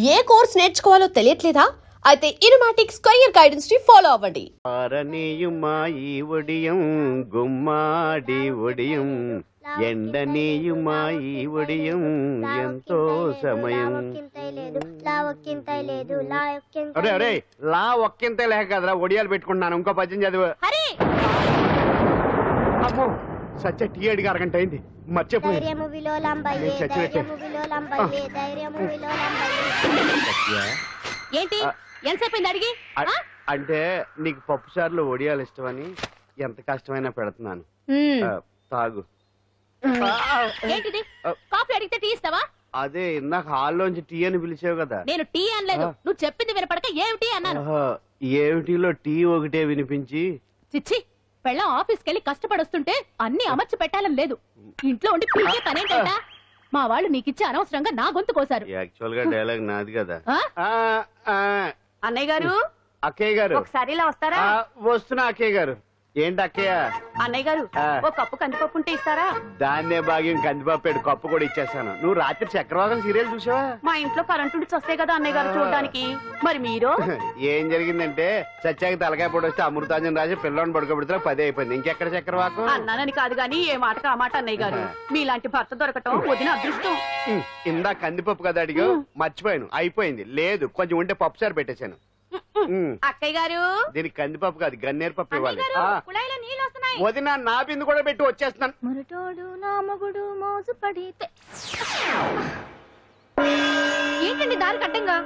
ఏ course నేర్చుకోవాలో తెలియట్లేదా? అయితే ఇనుమాటిక్ square guidance ని follow అవ్వండి. ఆరనీయుమాయి ఒడియం గుమ్మాడి ఒడియం ఎండనీయుమాయి ఒడియం ఎంతో సమయం. అరే అరే లా ఒక్కింతే లేక కదరా ఒడియాలు పెట్టుకుంటున్నాను. ఇంకో పద్యం చదువు. అమ్మో సత్య టీ అడిగి అరగంట అయింది మర్చిపోయి. ఏంటి ఎంతసేపు అడిగి? అంటే నీకు పప్పు చారులో ఒడియాలు ఇష్టమని ఎంత కష్టమైనా పెడుతున్నాను. తాగు. ఏంటిది? కాఫీ అడిగితే టీ ఇస్తావా? అదే ఇందాక హాల్లోంచి టీ అని పిలిచావు కదా. నేను టీ అనలేదు, నువ్వు చెప్పింది వినపడక ఏమిటి అన్నాను. ఏమిటిలో టీ ఒకటే వినిపించి. చిచ్చి, పెళ్ళం ఆఫీస్కి వెళ్ళి కష్టపడొస్తుంటే అన్ని అమర్చి పెట్టాలని లేదు. ఇంట్లో ఉండి పీకే పనేంట? మా వాళ్ళు నీకిచ్చి అనవసరంగా నా గొంతు కోసారు. యాక్చువల్ గా డైలాగ్ నాది కదా. అన్నయ్య గారు, అక్కయ్య గారు ఒకసారి ఇలా వస్తారా? వస్తున్నా అక్కయ్య గారు. ఏంటి అక్కయ్య? అన్నయ్య గారు ఒక కప్పు కందిపప్పు ఉంటే ఇస్తారా? దాన్నే భాగ్యం కందిపప్పు కప్పు కూడా ఇచ్చేసాను. నువ్వు రాత్రి చక్రవాకం సీరియల్ చూసావా? మా ఇంట్లో కరెంటు వస్తే కదా అన్నయ్య గారు చూడడానికి. మరి మీరు? ఏం జరిగిందంటే సత్యాకి తలకాయ పొడి వస్తే అమృతాంజన్ రాజు పిల్లని పడుకోబెడితే 10 అయిపోయింది. ఇంకెక్కడ చక్రవాకం? అన్నానని కాదు గాని ఏ మాటకు ఆ మాట అన్నయ్య గారు. మీలాంటి భర్త దొరకటం వదిన అదృష్టం. ఇందా కందిపప్పు కదా అడిగా, మర్చిపోయాను. అయిపోయింది. లేదు కొంచెం ఉంటే పప్పు సార్ పెట్టేశాను. అక్కయ్య గారు దీనికి కందిపప్పు కాదు గన్నేరు పప్పు ఇవ్వాలి. వదిన నా బిందు కూడా పెట్టి వచ్చేస్తున్నాను. మరటోడు నా మగుడు మోజు పడితే. ఏంటండి దారి కట్టంగా?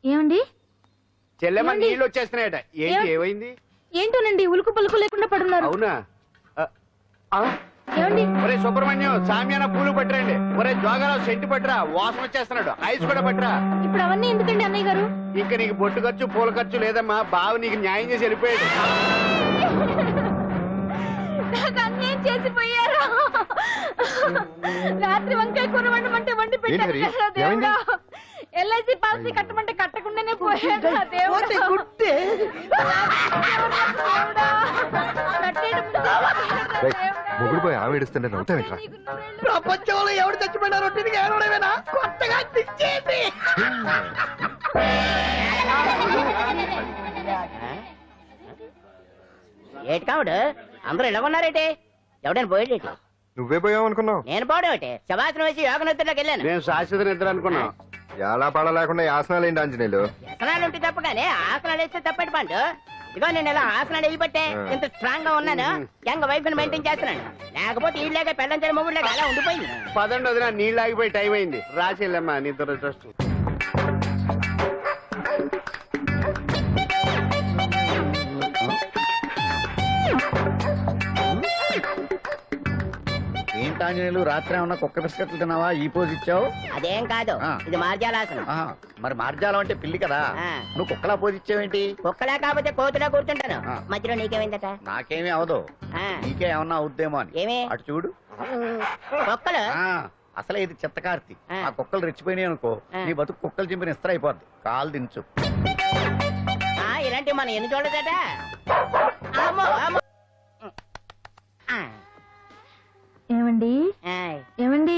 ఏమండి చెల్లెమ్మ నీళ్ళు వచ్చేస్తున్నాయట. ఏంటి ఏమైంది? ఏంటోనండి ఉలుకు పలుకు లేకుండా పడున్నారు. అవునా? ఏమండి? ఒరే సుబ్రహ్మణ్యం సామ్యాన పూలు పట్టరండి. ఒరే జోగారావు సెంటు పట్టరా, వాసన వచ్చేస్తున్నాడు. ఐస్ కూడా పట్టరా. ఇప్పుడు అవన్నీ ఎందుకండి అన్నయ్య గారు? ఇంకా నీకు బొట్టు ఖర్చు పూల ఖర్చు లేదమ్మా. బావ నీకు న్యాయం చేసి వెళ్ళిపోయాడు. అన్యాయం చేసిపోయారు. రాత్రి వంకాయ కూర వండమంటే వండి పెట్టారు దేవుడా. ఎల్ఐసి పాలసీ కట్టమంటే కట్టకుండానే పోయాడు దేవుడా. మొగుడు పోయి ఆమె ఏడుస్తుంటే నవ్వుతావేంట్రా? ప్రపంచంలో ఎవరు చచ్చిపోయినారో తిరిగి ఏడవడమేనా? కొత్తగా తెచ్చేది. ఏటి కావుడు అందరూ ఇలా ఉన్నారేటి? ఎవడైనా పోయేటి? నువ్వే పోయావు అనుకున్నావు. నేను పోవడం ఏంటి? శవాసనం వేసి యోగ నిద్రలోకి వెళ్ళాను. నేను శాశ్వత నిద్ర అనుకున్నా. ఎలా పాడ లేకుండా ఆసనాలు ఏంటి ఆంజనేయులు? వ్యసనాలు ఉంటే తప్పగానే ఆసనాలు వేస్తే తప్పటి పండు. ఇదిగో నేను ఇలా ఆసనాలు వేయబట్టే ఇంత స్ట్రాంగ్ గా ఉన్నాను. యంగ్ వైఫ్ ని మెయింటైన్ చేస్తున్నాను. లేకపోతే ఈ లేక పెళ్ళంచని మొగుడు లేక అలా ఉండిపోయింది. పదండి వదిన, నీళ్ళు ఆగిపోయి టైం అయింది. రాసేళ్ళమ్మా నిద్ర ట్రస్ట్. ఏంటాంజనేయులు రాత్రి ఏమన్నా కుక్క బిస్కెట్లు తిన్నావా? ఈ పోజ్ ఇచ్చావు. అదేం కాదు, ఇది మార్జాలాసనం. మరి మార్జాలం అంటే పిల్లి కదా, నువ్వు కుక్కలా పోజ్ ఇచ్చావేంటి? కుక్కలా కాకపోతే కోతులా కూర్చుంటాను. మధ్యలో నీకేమైందట? నాకేమీ అవదు, నీకే ఏమన్నా అవుద్దేమో అని. ఏమి? అటు చూడు. కుక్కలు అసలే ఇది చిత్తకార్తి. ఆ కుక్కలు రెచ్చిపోయినాయి అనుకో, నీ బతుకు కుక్కలు చింపిన ఇస్త్ర అయిపోద్ది. కాలు దించు. ఇలాంటివి మనం ఎన్ని చూడదట. ఏమండి ఏమండి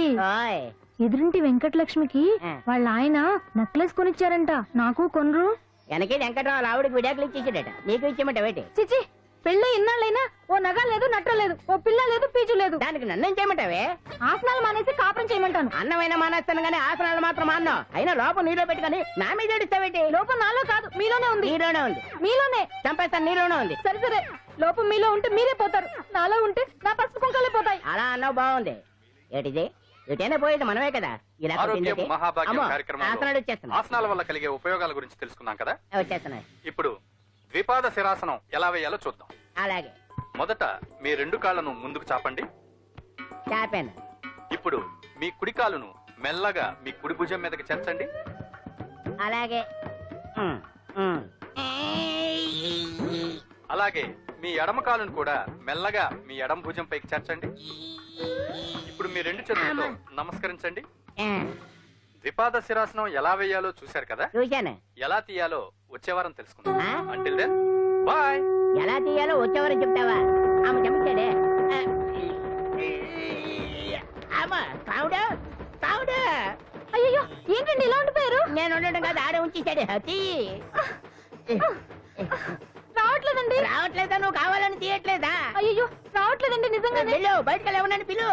ఎదురింటి వెంకటలక్ష్మికి వాళ్ళ ఆయన నెక్లెస్ కొనిచ్చారంట. నాకు కొనరు? వెనకే వెంకటరావు ఆవిడకి విడాకులు ఇచ్చేసాడట. నీకు ఇచ్చేమంట వేటి? చిచి, పెళ్ళి ఇన్నాళ్ళైనా ఓ నగ లేదు, నట్ట లేదు, ఓ పిల్ల లేదు, పీచు లేదు. దానికి నన్ను చేయమంటావే? ఆసనాలు మానేసి కాపురం చేయమంటాను. అన్నమైన మానేస్తాను గానీ ఆసనాలు మాత్రం అన్నా. అయినా లోపం నీలో పెట్టుకుని నా మీద ఏడుస్తావేటి? లోపం నాలో కాదు, మీలోనే ఉంది. నీలోనే ఉంది. మీలోనే చంపేస్తాను. నీలోనే ఉంది. సరే సరే, లోపం మీలో ఉంటే మీరే పోతారు, నాలో ఉంటే నా పసుపు కుంకాలే పోతాయి. అలా అన్నావు, బాగుంది. ఏటిది? ఎటైనా పోయేది మనమే కదా. ఇలా ఆసనాలు వచ్చేస్తున్నాయి. ఆసనాల వల్ల కలిగే ఉపయోగాల గురించి తెలుసుకున్నాం కదా. వచ్చేస్తున్నాయి. ఇప్పుడు ద్విపాద శిరాసనం ఎలా వేయాలో చూద్దాం. అలాగే. మొదట మీ 2 కాళ్ళను ముందుకు చాపండి. చాపాను. ఇప్పుడు మీ కుడి కాలును మెల్లగా మీ కుడి భుజం మీదకి చేర్చండి. అలాగే. అలాగే మీ ఎడమ కాలును కూడా మెల్లగా మీ ఎడమ భుజం పైకి చేర్చండి. ఇప్పుడు మీ 2 చేతులతో నమస్కరించండి. ద్విపాద శిరాసనం ఎలా వేయాలో చూశారు కదా. చూశాను. ఎలా తీయాలో వచ్చే వారం తెలుసుకుందాం. Until then bye. ఎలా తీయాలో వచ్చే వారం చెప్తావా? ఆమె చెప్తాడే. అమ్మా నేను ఉండడం కాదు ఆడే ఉంచేసాడు హతి రావట్లేదండి. రావట్లేదా నువ్వు కావాలని తీయట్లేదా అయ్యో రావట్లేదండి నిజంగా. వెళ్ళు బయటకు ఎవరన్నా పిలు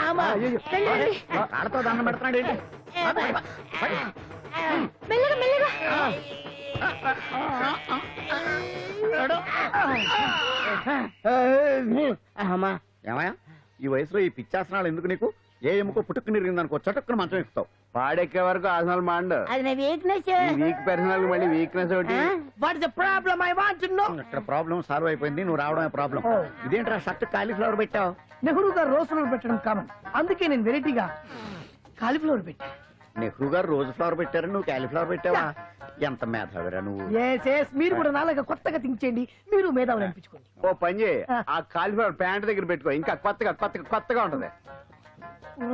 ఆమా. కాళ్ళతో దండం పెడుతున్నాడు ఏంటి? మెల్లగా మెల్లగా. అమ్మా ఏమయ్యా ఈ వయసులో ఈ పిచ్చాసనాలు ఎందుకు నీకు? ఏ ఎముకో పుట్టుకు నిరిగిందనుకో చటుక్కున మంచం ఎక్కుతావు. పాడెక్కే వరకు ఆసనాలు మాండు. అది నా వీక్నెస్. వీక్ పర్సనల్ మళ్ళీ వీక్నెస్ ఒకటి. What is the problem I want to know. ఇక్కడ ప్రాబ్లం సాల్వ్ అయిపోయింది, నువ్వు రావడమే ప్రాబ్లం. ఇదేంట్రా షర్ట్ కాలీఫ్లవర్ పెట్టావు? నెహ్రూ గారు రోజ్ ఫ్లవర్ పెట్టడం కామన్, అందుకే నేను వెరైటీగా కాలీఫ్లవర్ పెట్టా. నెహ్రూ గారు రోజు ఫ్లవర్ పెట్టారు, నువ్వు కాలీఫ్లవర్ పెట్టావా? ఎంత మేధావిరా నువ్వు. మీరు కూడా నాలాగా కొత్తగా థింక్ చేయండి, మీరు మేధావులు అనిపించుకోండి. ఓ పని చేయి, ఆ కాలిఫ్లవర్ ప్యాంట్ దగ్గర పెట్టుకో, ఇంకా కొత్తగా ఉంటది.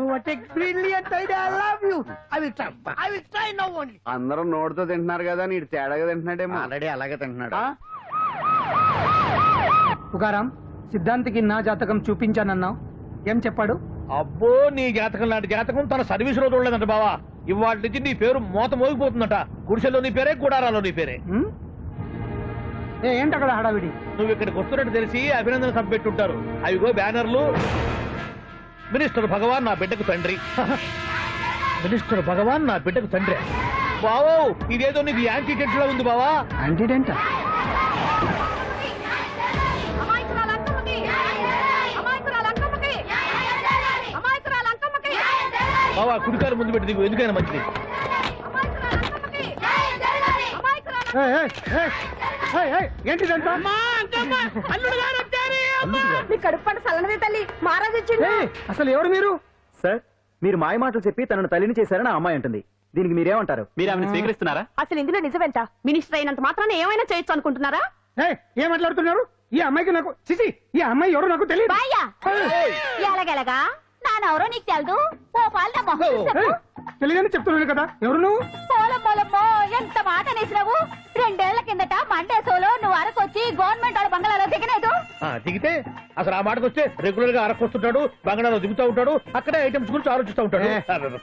What a brilliant idea, I love you. I will try now only. అందరూ నోటితో తింటున్నారు కదా, నీడు తేడాగా తింటున్నాడేమో. ఆల్రెడీ అలాగే తింటున్నాడు. ఆ? పుగారాం, సిద్ధాంతికి నా జాతకం చూపించానన్నావు, ఏం చెప్పాడు? అబ్బో నీ జాతకం లాంటి జాతకం తన సర్వీస్ లో చూడలేదంట బావా. ఇవాళ నుంచి నీ పేరు మోత మోగిపోతుందట. గుడిసెలో నీ పేరే, గుడారాలో నీ పేరే. ఏంటి అక్కడ హడావిడి? నువ్వు ఇక్కడికి వస్తున్నట్టు తెలిసి అభినందన సభ పెట్టుంటారు. అవిగో బ్యానర్లు. మినిస్టర్ భగవాన్ నా బిడ్డకు తండ్రి. మినిస్టర్ భగవాన్ నా బిడ్డకు తండ్రి. బావో ఇదేదో నీకు యాంటీ టెంట్ లో ఉంది బావా. యాంటీడెంట్? బావా కుడికారు ముందు పెట్టి దిగు, ఎందుకైనా మంచిది. ఏంటిదంతా? మీ కడుపు పంట సల్లనదే తల్లి, మహారాజు వచ్చిండు. అసలు ఎవరు మీరు? సార్ మీరు మాయ మాటలు చెప్పి తనను తల్లిని చేశారని ఆ అమ్మాయి అంటుంది. దీనికి మీరేమంటారు? మీరు ఆమెను స్వీకరిస్తున్నారా? అసలు ఇందులో నిజమేంట? మినిస్టర్ అయినంత మాత్రాన్ని ఏమైనా చేయొచ్చు అనుకుంటున్నారా? ఏం మాట్లాడుతున్నారు? ఈ అమ్మాయికి నాకు చిచి, ఈ అమ్మాయి ఎవరో నాకు తెలియదు. బాయ్యా ఎలాగెలగా నానెవరో నీకు తెలదు. ఓ పాల తెలియదని చెప్తున్నాను కదా, ఎవరు నువ్వు? పోలమ్మో ఎంత మాట అనేసినావు. 2 ఏళ్ల కిందట మండేసోలో నువ్వు అరకొచ్చి గవర్నమెంట్ వాళ్ళ బంగాళాలో దిగలేదు. దిగితే అసలు ఆ మాటకు వస్తే రెగ్యులర్ గా అరకొస్తుంటాడు, బంగాళాలో దిగుతూ ఉంటాడు, అక్కడే ఐటమ్స్ గురించి ఆలోచిస్తూ ఉంటాడు,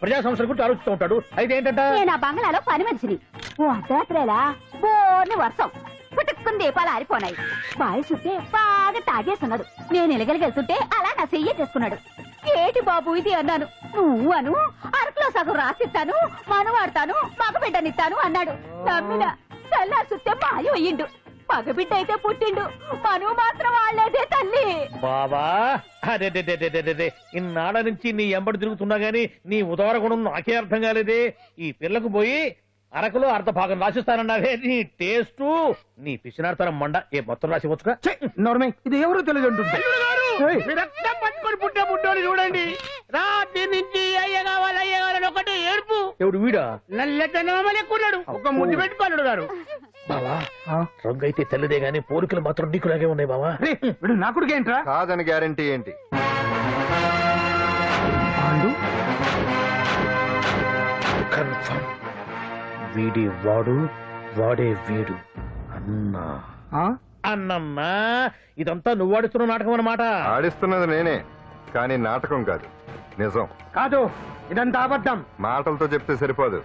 ప్రజా సమస్యల గురించి ఆలోచిస్తూ ఉంటాడు. అయితే ఏంటంటే నేను ఆ బంగాళాలో పని మనిషిని. ఓ అర్ధరాత్రేలా బోర్ని వర్షం పుట్టుకుని దీపాలు ఆరిపోనాయి. బావి చూస్తే బాగా తాగేస్తున్నాడు. నేను ఎలగలిగెళ్తుంటే అలా నా చెయ్యి చేసుకున్నాడు. ఏటి బాబు ఇది అన్నాను. నువ్వు అను అరకులో సగం రాసిస్తాను, మనవాడతాను, మగబిడ్డనిస్తాను అన్నాడు. నమ్మిన తెల్లారి చూస్తే మాయం అయ్యిండు. మగబిడ్డ అయితే పుట్టిండు, మనువు మాత్రం వాళ్ళేదే తల్లి. బాబా అదే ఇన్నాళ్ళ నుంచి నీ ఎంబడి తిరుగుతున్నా గానీ నీ ఉదార గుణం నాకే అర్థం కాలేదే. ఈ పిల్లకు పోయి అరకులో అర్ధ భాగం రాసిస్తానన్నావే. నీ టేస్ట్ నీ పిచ్చినాడతనం మండ. ఏ మొత్తం రాసి వచ్చుగా. నోర్మే, ఇది ఎవరో తెలియదు అంటుంది. రక్తం పట్టుకొని పుట్టే పుట్టోని చూడండి. రాత్రి నుంచి అయ్య కావాలని ఒకటి ఏడుపు. ఎవడు వీడా? నల్లెట్టనమని ఎక్కున్నాడు. ఒక ముద్దు పెట్టి పనుడు గారు. బావా రంగు అయితే తెల్లదే గానీ పోలికలు మాత్రం నీకులాగే ఉన్నాయి బావా. వీడు నా కొడుకు ఏంట్రా? కాదని గ్యారంటీ ఏంటి? పాండు కన్ఫర్మ్ వీడి వాడు, వాడే వీడు. అన్నా అన్నమ్మా ఇదంతా నువ్వు ఆడుతున్న నాటకం అన్నమాట. ఆడిస్తున్నది నేనే, కానీ నాటకం కాదు, నిజం. కాదు, ఇదంతా అబద్ధం. మాటలతో చెప్తే సరిపోదు,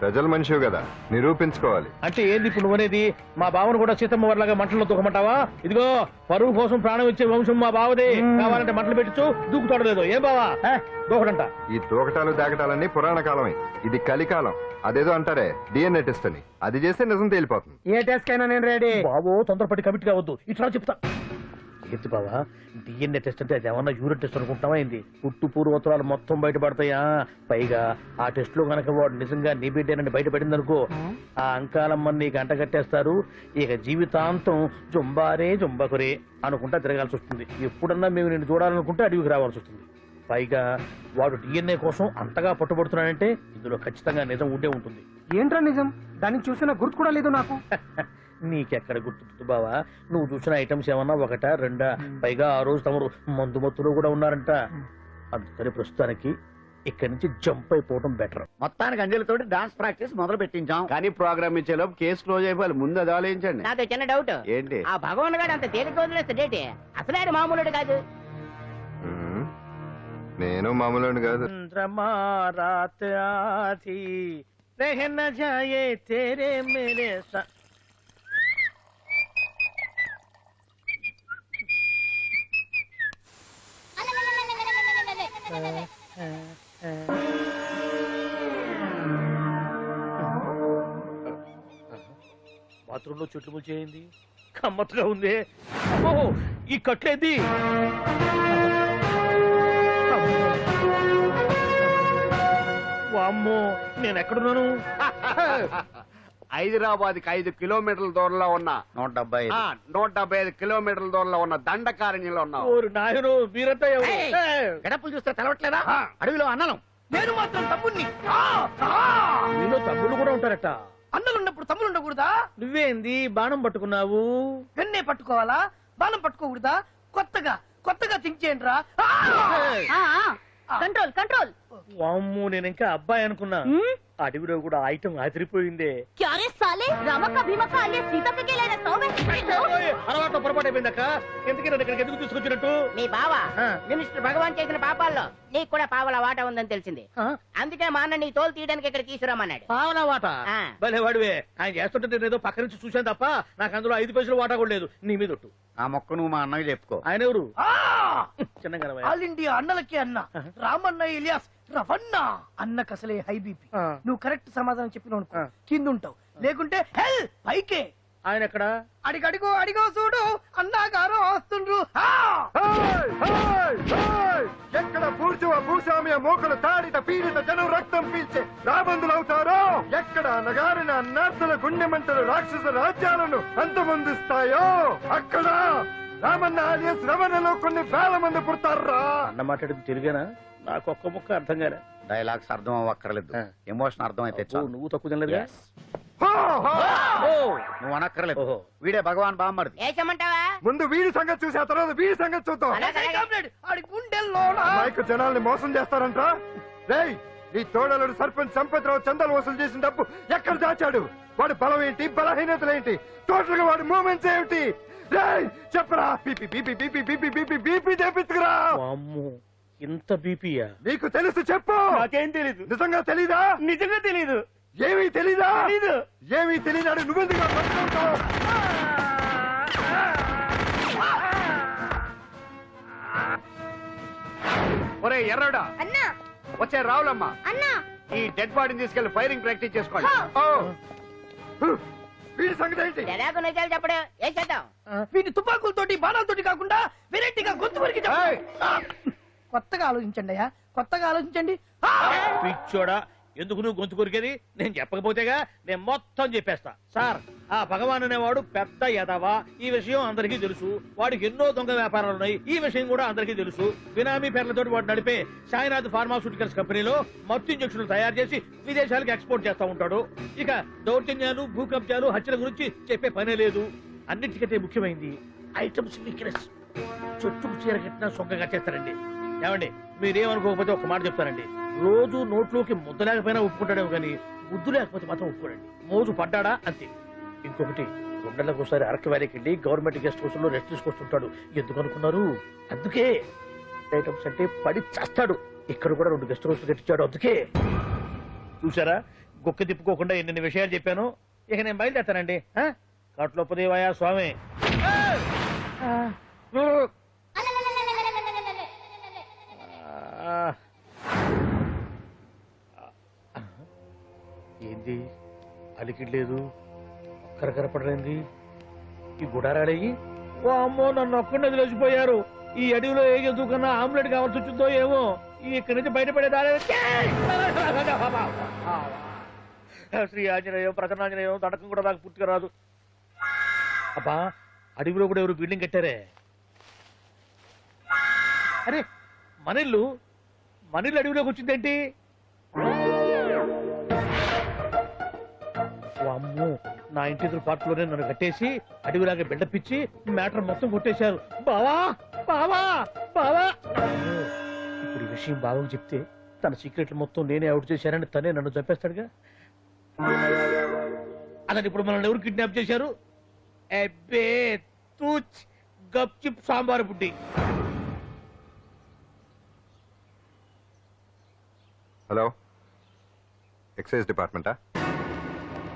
ప్రజల మనిషివి కదా, నిరూపించుకోవాలి. అంటే ఏంది ఇప్పుడు నువ్వనేది? మా బావను కూడా సీతమ్మ వారిలాగా మంటల్లో దూకమంటావా? ఇదిగో పరువు కోసం ప్రాణం ఇచ్చే వంశం మా బావదే. కావాలంటే మంటలు పెట్టచ్చు, దూకుతాడు లేదు. ఏం బావా దూకడంట? ఈ తూకటాలు దాకటాలన్నీ పురాణ కాలమే, ఇది కలికాలం. అదేదో అంటారే డిఎన్ఏ టెస్ట్ అని, అది చేస్తే నిజం తేలిపోతుంది. ఏ టెస్ట్ కైనా నేను రెడీ. బాబో తొందరపడి కమిట్ కావద్దు, ఇట్లా చెప్తా. ఏంటి బావా డిఎన్ఏ టెస్ట్ అంటే అది ఏమన్నా యూరిన్ టెస్ట్ అనుకుంటావా ఏంది? పుట్టు పూర్వోత్తరాలు మొత్తం బయటపడతాయా? పైగా ఆ టెస్ట్ లో గనక వాడు నిజంగా నీ బిడ్డేనని బయటపడింది అనుకో, ఆ అంకాలమ్మని నీకు అంట కట్టేస్తారు. ఇక జీవితాంతం జుంబారే జుంబకురే అనుకుంటా తిరగాల్సి వస్తుంది. ఎప్పుడన్నా మేము నిన్ను చూడాలనుకుంటే అడవికి రావాల్సి వస్తుంది. పైగా వాడు డిఎన్ఏ కోసం అంతగా పట్టుబడుతున్నాడంటే ఇందులో ఖచ్చితంగా నిజం ఉండే ఉంటుంది. ఏంట్రా నిజం? దాన్ని చూసిన గుర్తు కూడా లేదు నాకు. నీకెక్కడ గుర్తుంది బావా? నువ్వు చూసిన ఐటమ్స్ ఏమన్నా ఒకటా రెండా? పైగా ఆ రోజు తమరు మందు మత్తులో కూడా ఉన్నారంట. అందుకని ప్రస్తుతానికి ఇక్కడి నుంచి జంప్ అయిపోవడం బెటర్. మొత్తానికి అంజలితోటి డాన్స్ ప్రాక్టీస్ మొదలు పెట్టించాం. కానీ ప్రోగ్రామ్ ఇచ్చేలోపు కేసు క్లోజ్ అయిపోవాలి. ముందు అది ఆలోచించండి. నాతో చిన్న డౌట్. ఏంటి? ఆ భగవాన్ గారు అంత తేలిక వదిలేస్తాడేటి? అసలు ఆయన మామూలుడు కాదు. నేను మామూలు కాదు. चंद्रमा रात आधी रह न जाए तेरे मेरे साथ. బాత్రూంలో చెట్లు ముచ్చేయింది, కమ్మత్తుగా ఉంది. అమ్మో, ఈ కట్లేది? వామ్మో, నేను ఎక్కడున్నాను? హైదరాబాద్కి 5 కిలోమీటర్ల దూరంలో ఉన్న 175. 175 కిలోమీటర్ల దూరంలో ఉన్న దండకారణ్యంలో ఉన్నావు. ఓరు నాయనో, మీరంతా ఎవరు? గడపలు చూస్తే తెలవట్లేదా? అడవిలో అన్నలం. నేను మాత్రం తమ్ముణ్ణి. మీలో తమ్ముళ్ళు కూడా ఉంటారట. అన్నలు ఉన్నప్పుడు తమ్ముడు ఉండకూడదా? నువ్వేంది బాణం పట్టుకున్నావు? వెన్నే పట్టుకోవాలా, బాణం పట్టుకోకూడదా? కొత్తగా థింక్ చేయండి రా. Control control. వామ్మో, నేను ఇంకా అబ్బాయి అనుకున్నా. అడవిలో కూడా ఐటమ్ ఆదిరిపోయిందే. क्या रे साले रामका भीमका alias सीता के लेना तो అలవాటు పొరపాటు అయిపోయిందక్క. ఎందుకు నన్ను ఇక్కడికి ఎందుకు తీసుకొచ్చినట్టు? మీ బావా ఆ. మినిస్టర్ భగవాన్ చేసిన పాపాల్లో నీకు కూడా పావల వాటా ఉందని తెలిసింది. అందుకే మా అన్న నీ తోలు తీయడానికి ఇక్కడ తీసుకురామన్నాడు. పావలా వాట? ఆ. భలే వాడివే. ఆయన చేస్తుంటే నేను ఏదో పక్క నుంచి చూశాను తప్ప నాకు అందులో 5 పైసలు వాటా కూడా లేదు. నీ మీద ఒట్టు. ఆ మొక్క నువ్వు మా అన్నకి చెప్పుకో. ఆయన ఎవరు? చిన్నగా ఆల్ ఇండియా అన్నలకి అన్న రామన్న ఇలియాస్ రవన్న. అన్నకు అసలే హై బీపీ. ఆ. నువ్వు కరెక్ట్ సమాధానం చెప్పినావు అనుకో, ఆ. కింద ఉంటావు. లేకుంటే హెల్ పైకే. ఆయన ఎక్కడ? అడిగో చూడు, అన్నగారు వస్తుండ్రు. ఎక్కడ పూర్చువ భూస్వామ్య మోకలు తాడిత పీడిత జనం రక్తం పీల్చే రాబందులవుతారో, ఎక్కడ నగారిన నర్సుల గుండె మంటలు రాక్షస రాజ్యాలను అంతమొందిస్తాయో, అక్కడ రామన్న ఆలియస్ రమణలో కొన్ని వేల మంది పుడతారా. అన్న మాట్లాడింది తెలుగేనా? నాకు ఒక్క ముక్క అర్థం కాలే. డైలాగ్స్ అర్థం అవ్వక్కర్లేదు, ఎమోషన్ అర్థం అయితే చాలు. నువ్వు తక్కువ తినలేదుగా? Yes. నువ్వు అనక్కర్లేదు. ఓహో. వీడే భగవాన్ బామ్మర్ది. ఏచమంటావా? ముందు వీడి సంగతి చూసి ఆ తర్వాత వీడి సంగతి చూద్దాం. ఆడి గుండెల్లో మైకు జనాల్ని మోసం చేస్తారంట. రేయ్, నీ తోడలుడు సర్పంచ్ సంపత్రావు చందాలు వసూలు చేసిన డబ్బు ఎక్కడ దాచాడు? వాడి బలం ఏంటి, బలహీనతలేంటి, టోటల్ గా వాడి మూమెంట్స్ ఏమిటి? రేయ్ చెప్పరా. BP BP BP BP BP BP తెప్పించుకురా. వామ్మో, ఇంత బీపీయా? నీకు తెలుసు చెప్పు. నాకేం తెలీదు. నిజంగా తెలీదా? నిజంగా తెలీదు. ఏమీ తెలీదా? తెలీదు. ఏమీ తెలీదాడు నువ్వెందుకు పట్టుకుంటావు? ఒరే ఎర్రడా, అన్నా వచ్చే రావులమ్మా, అన్నా ఈ డెడ్ బాడీని తీసుకెళ్లి ఫైరింగ్ ప్రాక్టీస్ చేసుకోండి. ఓ, వీడి సంగతి ఏంటి? ఎలాగో నిజాలు చెప్పడు. ఏం చేద్దాం? వీటి తుపాకులతోటి బాణాలతోటి కాకుండా వెరైటీగా గొంతు వరకు ఏయ్! కొత్తగా ఆలోచించండి అయ్యా, కొత్తగా ఆలోచించండి. పిచ్చోడా, ఎందుకు నువ్వు గొంతు కొరికేది? నేను చెప్పకపోతేగా నేను మొత్తం చెప్పేస్తా. సార్, ఆ భగవాన్ అనేవాడు పెద్ద యదవా, ఈ విషయం అందరికీ తెలుసు. వాడికి ఎన్నో దొంగ వ్యాపారాలు ఉన్నాయి, ఈ విషయం కూడా అందరికీ తెలుసు. బినామీ పేర్లతో వాడు నడిపే సాయినాథ్ ఫార్మాస్యూటికల్స్ కంపెనీలో మత్తు ఇంజక్షన్లు తయారు చేసి విదేశాలకు ఎక్స్పోర్ట్ చేస్తా ఉంటాడు. ఇక దౌర్జన్యాలు, భూకబ్జాలు, హత్యల గురించి చెప్పే పనే లేదు. అన్నిటికంటే ముఖ్యమైంది ఐటమ్స్ వీక్నెస్. చుట్టుకు చీర కట్టినా సొంగగా చేస్తారండి. ఏమండి, మీరేమనుకోకపోతే ఒక మాట చెప్తానండి. రోజు నోట్లోకి ముద్ద లేకపోయినా ఒప్పుకుంటాడేమో కానీ ముద్దు లేకపోతే మాత్రం ఒప్పుకోడండి. మోజు పడ్డాడా అంతే. ఇంకొకటి, 2 నెలలకు ఒకసారి అరకు వ్యాలీకి వెళ్ళి గవర్నమెంట్ గెస్ట్ హౌస్ లో రెస్ట్ తీసుకొస్తుంటాడు. ఎందుకు అనుకున్నారు? అందుకే. ఐటమ్స్ అంటే పడి చేస్తాడు. ఇక్కడ కూడా 2 గెస్ట్ హౌస్ కట్టించాడు. అందుకే. చూసారా, గొక్క తిప్పుకోకుండా ఎన్ని విషయాలు చెప్పాను. ఇక నేను బయలుదేరతానండి. కట్లోపదేవయ్యా స్వామి. ఏంది అలికిడ్లేదు, ఒక్కరు కనపడలేంది? ఈ గుడారాడయ్యి ఓ అమ్మో, నన్ను ఒక్కడే వదిలేసిపోయారు. ఈ అడవిలో ఏ జంతువుకన్నా ఆమ్లెట్ కావాల్సి వచ్చిందో ఏమో. ఇక్కడి నుంచి బయటపడేదా? శ్రీ ఆంజనేయం, ప్రసన్నాంజనేయం, తడకం కూడా నాకు పూర్తిగా రాదు. అబ్బా, అడవిలో కూడా ఎవరు బిల్డింగ్ కట్టారే? అరే, మనిల్లు అడవిలోకి వచ్చిందేంటి? అమ్మో, నా ఇంటి ఎదురు పార్ట్లోనే నన్ను కట్టేసి అడవిలాగా బిడ్డపిచ్చి మ్యాటర్ మొత్తం కొట్టేశారు. బావా బావా బావా. ఇప్పుడు ఈ విషయం బావకు చెప్తే తన సీక్రెట్లు మొత్తం నేనే అవుట్ చేశానని తనే నన్ను చంపేస్తాడుగా. అతను ఇప్పుడు మనల్ని ఎవరు కిడ్నాప్ చేశారు? అబ్బే తూచ్, గప్ చిప్ సాంబార్ బుడ్డి. హలో, ఎక్సైజ్ డిపార్ట్మెంటా?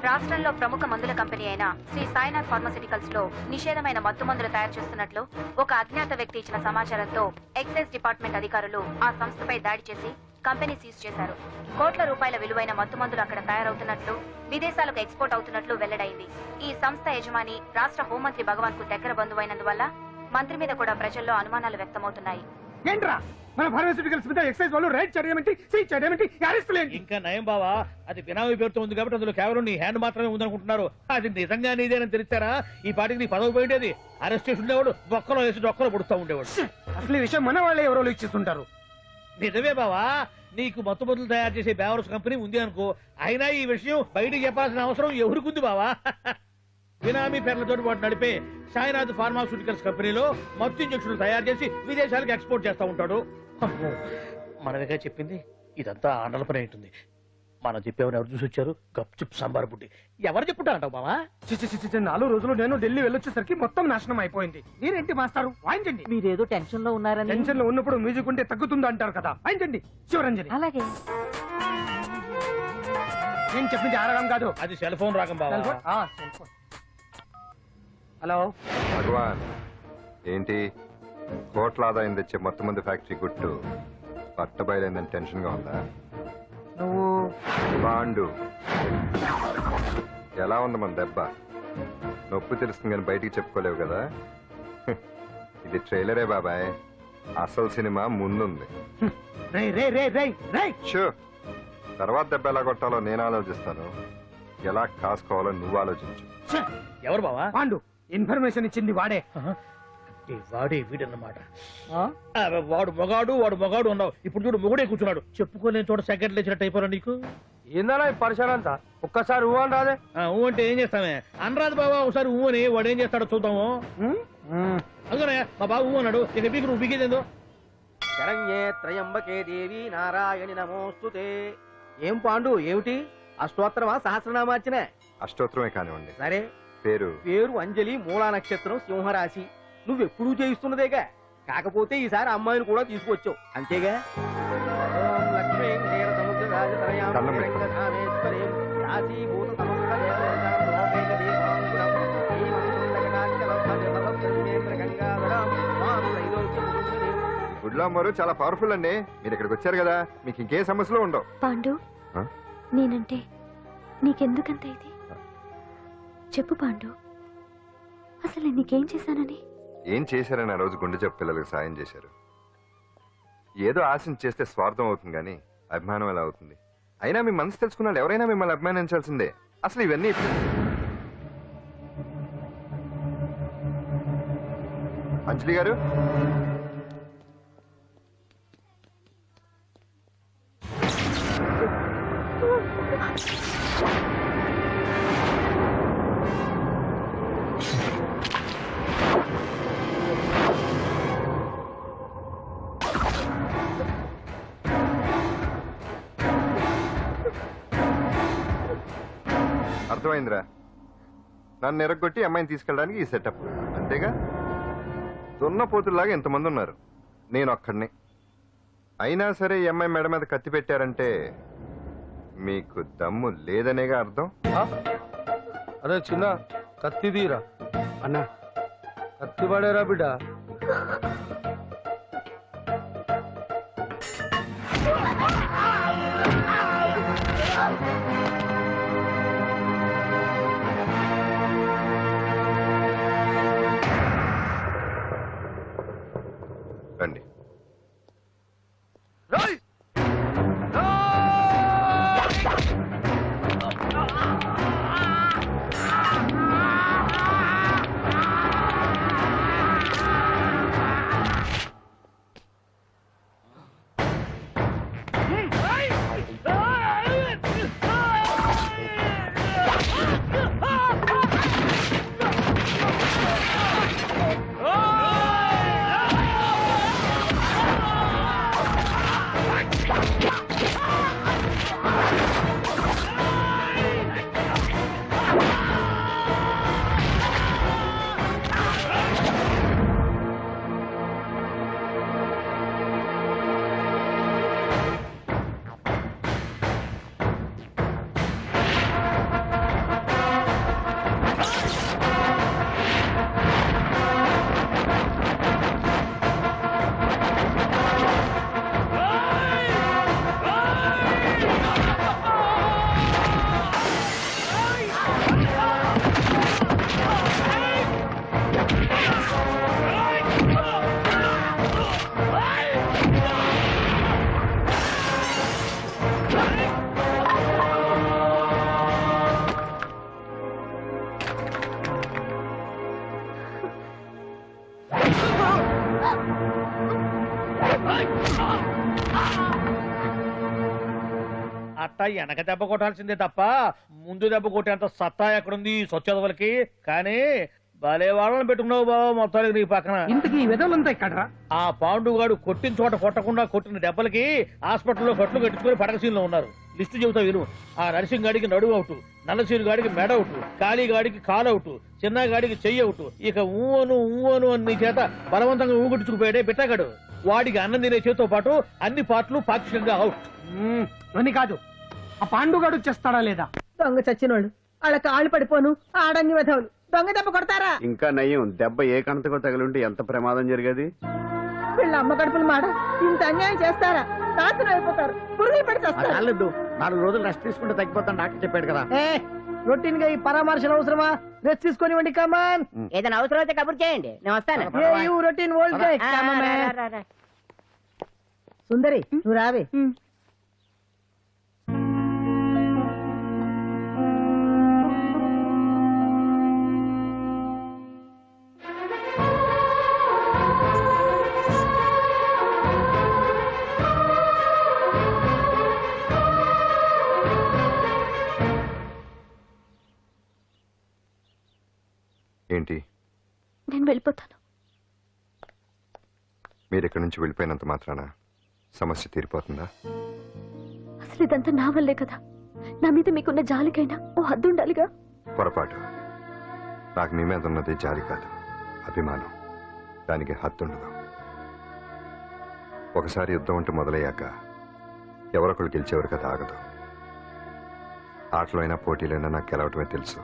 రాష్ట్రంలో ప్రముఖ మందుల కంపెనీ అయిన శ్రీ సాయినాథ్ ఫార్మాస్యూటికల్స్ లో నిషేధమైన మత్తు మందులు తయారు చేస్తున్నట్లు ఒక అజ్ఞాత వ్యక్తి ఇచ్చిన సమాచారంతో ఎక్సైజ్ డిపార్ట్మెంట్ అధికారులు ఆ సంస్థపై దాడి చేసి కంపెనీ సీజ్ చేశారు. కోట్ల రూపాయల విలువైన మత్తు మందులు అక్కడ తయారవుతున్నట్లు, విదేశాలకు ఎక్స్పోర్ట్ అవుతున్నట్లు వెల్లడైంది. ఈ సంస్థ యజమాని రాష్ట్ర హోంమంత్రి భగవాన్ కు దగ్గర బంధువైనందువల్ల మంత్రి మీద కూడా ప్రజల్లో అనుమానాలు వ్యక్తమవుతున్నాయి. ఏంట్రా మన ఫార్మాస్యూటికల్స్ మీద ఎక్సైజ్ వాళ్ళు రైడ్ చేయడమేంటి, సీజ్ చేయడమేంటి, అరెస్ట్ లేంటి? ఇంకా నయం బావా, అది బినామీ పేరుతో ఉంది కాబట్టి అందులో కేవలం నీ హ్యాండ్ మాత్రమే ఉందనుకుంటున్నారు. అది నిజంగా నీదేనని తెలిసారా ఈ పాటికి నీ పదవి పోయిండేది. అరెస్ట్ చేసి ఉండేవాడు, బొక్కలో వేసి డొక్కలో పుడుతూ ఉండేవాడు. అసలు ఈ విషయం మన వాళ్ళే ఎవరో ఇచ్చేస్తుంటారు. నిజమే బావా, నీకు మత్తు మందులు తయారు చేసే బేవర్స్ కంపెనీ ఉంది అనుకో, అయినా ఈ విషయం బయటికి చెప్పాల్సిన అవసరం ఎవరికుంది బావా? బినామీ పేర్లతో వాడు నడిపే సాయినాథ్ ఫార్మాస్యూటికల్స్ కంపెనీలో మత్తు ఇంజక్షన్లు తయారు చేసి విదేశాలకు ఎక్స్పోర్ట్ చేస్తూ ఉంటాడు. అమ్మో, మనమేగా చెప్పింది, ఇదంతా ఆండల పని ఉంటుంది. మనం చెప్పేవని ఎవరు చూసి వచ్చారు? గప్చుప్ సాంబార్ బుడ్డి. ఎవరు చెప్పుంటారంటావు బావా? 4 రోజులు నేను ఢిల్లీ వెళ్ళొచ్చేసరికి మొత్తం నాశనం అయిపోయింది. మీరేంటి మాస్టారు, వాయించండి. మీరేదో టెన్షన్ లో ఉన్నారని. టెన్షన్ లో ఉన్నప్పుడు మ్యూజిక్ ఉంటే తగ్గుతుంది అంటారు కదా, వాయించండి శివరంజని. అలాగే. నేను చెప్పింది ఆ రాగం కాదు, అది సెల్ ఫోన్ రాగం బావా. Cell phone. హలో భగవాన్, ఏంటి కోట్ల ఆదాయం తెచ్చే మొత్తం మంది ఫ్యాక్టరీ గుట్టు పట్టబయలైందని టెన్షన్ గా ఉందా? నువ్వు బాండు ఎలా ఉంది మన దెబ్బ? నొప్పి తెలుస్తుంది కానీ బయటికి చెప్పుకోలేవు కదా. ఇది ట్రైలరే బాబాయ్, అసలు సినిమా ముందుంది. రే రే రే రే రే షూ, తర్వాత దెబ్బ ఎలా కొట్టాలో నేను ఆలోచిస్తాను, ఎలా కాసుకోవాలో నువ్వు ఆలోచించు. ఎవరు బావా? పాండు. ఇన్ఫర్మేషన్ ఇచ్చింది వాడే. వాడే వీడన్నమాట. వాడు మొగాడు అన్నావు, ఇప్పుడు చూడు మొగుడే కూర్చున్నాడు. చెప్పుకోలేని చోట సెకండ్ లేచినట్టు అయిపోరా నీకు. ఏందన్నా ఈ పరిసరం అంతా? ఒక్కసారి ఊ అని రాదే. ఊ అంటే ఏం చేస్తామే? అనరాదు బాబా, ఒకసారి ఊ అని. వాడు ఏం చేస్తాడో చూద్దాము. అందుకనే మా బాబు ఊ అన్నాడు, ఇక బీకు నువ్వు బీకేదేందో. శరణ్యే త్రయంబకే దేవి నారాయణి నమోస్తుతే. ఏం పాండు, ఏమిటి అష్టోత్తరమా సహస్రనామార్చన? అష్టోత్తరమే కానివ్వండి. సరే, పేరు పేరు అంజలి, మూలా నక్షత్రం, సింహరాశి. నువ్వెప్పుడూ చేయిస్తున్నదేగా, కాకపోతే ఈసారి అమ్మాయిని కూడా తీసుకొచ్చావు అంతేగా. ఓం లక్ష్మీం క్షీరసముద్రరాజతనయాం దండం పెట్టు. శ్రీరంగధామేశ్వరీం రాశీభూత సమస్త దేవతాం లోకైక దీపాంకురం శ్రీమంతులగనాచలం మాం త్రైలోక్యముద్రీం. గుడ్లో అమ్మరు చాలా పవర్ఫుల్ అండి. మీరు ఇక్కడికి వచ్చారు కదా, మీకు ఇంకే సమస్యలు ఉండవు. పాండు, ఆ? నేనంటే నీకెందుకంత ఇది? చెప్పు పాండు, అసలు నేను నీకేం చేశానని? ఏం చేశారని ఆ రోజు గుండె జబ్బు పిల్లలకు సాయం చేశారు. ఏదో ఆశించి చేస్తే స్వార్థం అవుతుంది కానీ అభిమానం ఎలా అవుతుంది? అయినా మీ మనసు తెలుసుకున్నాడు ఎవరైనా మిమ్మల్ని అభిమానించాల్సిందే. అసలు ఇవన్నీ అంజలి గారు, అర్థమైందిరా? నన్ను ఎరగొట్టి అమ్మాయిని తీసుకెళ్ళడానికి ఈ సెటప్ అంతేగా? దున్నపోతుల్లాగా ఎంతమంది ఉన్నారు, నేను ఒక్కడిని. అయినా సరే ఈ అమ్మాయి మెడ మీద కత్తి పెట్టారంటే మీకు దమ్ము లేదనేగా అర్థం. అరే చిన్న కత్తి తీరా అన్నా, కత్తి పడేరా బిడ్డ. రండి. అట్టా వెనక దెబ్బ కొట్టాల్సిందే తప్ప ముందు దెబ్బ కొట్టేంత సత్తా ఎక్కడుంది సొచ్చదవలకి. కానీ భలే వాళ్ళని పెట్టుకున్నావు బాబా మొత్తానికి నీ పక్కన. ఇంతకీ ఈ విధవులంతా ఇక్కడ ఆ పాండుగాడు కొట్టిన చోట కొట్టకుండా కొట్టిన దెబ్బలకి హాస్పిటల్లో కట్లు కట్టించుకొని పడకసీన్లో ఉన్నారు. లిస్టు చెబుతా విను. ఆ నరసింగ్ గాడికి నడువు అవుట్, నల్లసీరు గాడికి మెడ అవుట్, కాళీ గాడికి కాలు అవుట్, చిన్న గాడికి చెయ్యి అవుట్. ఇక ఊవను అని నీ చేత బలవంతంగా ఊగుట్టుకుపోయాడే బిట్టగాడు. వాడికి అన్నం తినే చేతితో పాటు అన్ని పార్ట్లు పాక్షికంగా అవుట్. అని కాదు, ఆ పాండుగాడు చేస్తాడా లేదా? దొంగ చచ్చినోళ్ళు వాళ్ళ కాళ్ళు పడిపోను ఆడంగి విధవులు దొంగ దెబ్బ కొడతారా? ఇంకా నయ్యం, దెబ్బ ఏ కణతకో తగిలింటే ఎంత ప్రమాదం జరిగేది. వీళ్ళ అమ్మ కడుపులు మాడ ఇంత అన్యాయం చేస్తారా? నాశనం అయిపోతారు, పురుగులు పడి చేస్తారు. 4 రోజులు రెస్ట్ తీసుకుంటే తగ్గిపోతాను డాక్టర్ చెప్పాడు కదా. రొటీన్ గా ఈ పరామర్శలు అవసరమా? రెస్ట్ తీసుకొని కమాన్. ఏదైనా అవసరం అయితే కబుర్ చేయండి, నేను వస్తాను. రొటీన్ ఓల్డ్ సుందరి నువ్వు రావే. ఏంటి నేను వెళ్ళిపోతాను. మీరు ఇక్కడి నుంచి వెళ్ళిపోయినంత మాత్రాన సమస్య తీరిపోతుందా? అసలు ఇదంతా నా వల్లే కదా. నా మీద మీకున్న జాలికైనా ఓ హద్దు ఉండాలిగా. పొరపాటు. నాకు మీ మీద ఉన్నది జాలి కాదు, అభిమానం. దానికి హద్దుండదు. ఒకసారి యుద్ధం అంటూ మొదలయ్యాక ఎవరొకళ్ళు గెలిచేవారు కదా ఆగదు. ఆటలో అయినా పోటీలైనా నాకు గెలవటమే తెలుసు.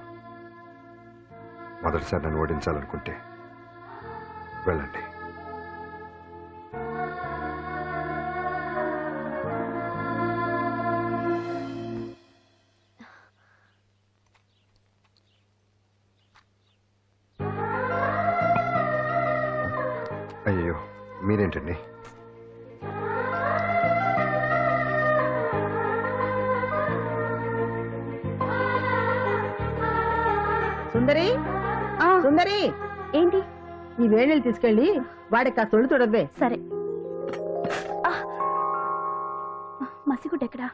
మొదటిసారి నన్ను ఓడించాలనుకుంటే వెళ్ళండి. అయ్యో మీరేంటండి? సుందరి సుందరి, ఏంటి? ఈ వేణీలు తీసుకెళ్ళి వాడికి ఆ తొలి తొడవే. సరే. మసిగుడ్డ ఎక్కడా?